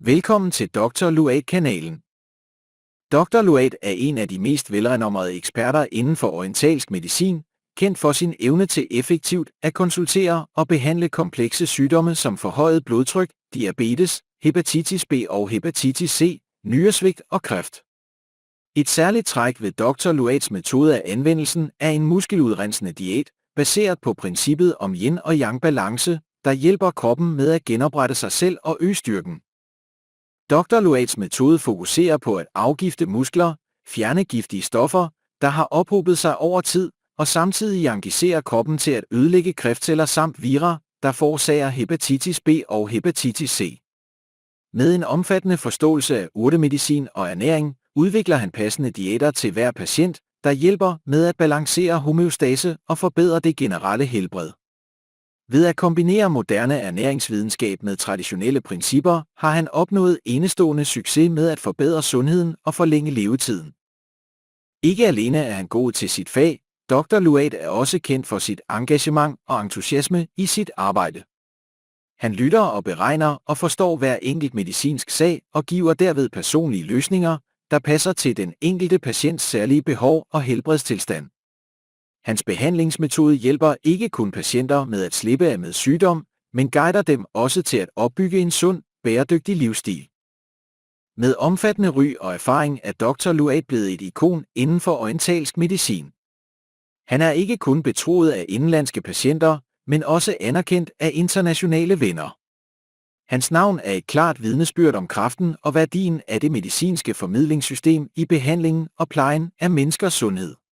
Velkommen til Dr. Luat-kanalen. Dr. Luat er en af de mest velrenommerede eksperter inden for orientalsk medicin, kendt for sin evne til effektivt at konsultere og behandle komplekse sygdomme som forhøjet blodtryk, diabetes, hepatitis B og hepatitis C, nyresvigt og kræft. Et særligt træk ved Dr. Luats metode er anvendelsen af en muskeludrensende diæt, baseret på princippet om yin og yang balance, der hjælper kroppen med at genoprette sig selv og øge styrken. Dr. Luats metode fokuserer på at afgifte muskler, fjerne giftige stoffer, der har ophobet sig over tid, og samtidig yangisere kroppen til at ødelægge kræftceller samt vira, der forårsager hepatitis B og hepatitis C. Med en omfattende forståelse af urtemedicin og ernæring, udvikler han passende diæter til hver patient, der hjælper med at balancere homeostase og forbedre det generelle helbred. Ved at kombinere moderne ernæringsvidenskab med traditionelle principper, har han opnået enestående succes med at forbedre sundheden og forlænge levetiden. Ikke alene er han god til sit fag, Dr. Luat er også kendt for sit engagement og entusiasme i sit arbejde. Han lytter og beregner og forstår hver enkelt medicinsk sag og giver derved personlige løsninger, der passer til den enkelte patients særlige behov og helbredstilstand. Hans behandlingsmetode hjælper ikke kun patienter med at slippe af med sygdom, men guider dem også til at opbygge en sund, bæredygtig livsstil. Med omfattende ry og erfaring er Dr. Luat blevet et ikon inden for orientalsk medicin. Han er ikke kun betroet af indenlandske patienter, men også anerkendt af internationale venner. Hans navn er et klart vidnesbyrd om kraften og værdien af det medicinske formidlingssystem i behandlingen og plejen af menneskers sundhed.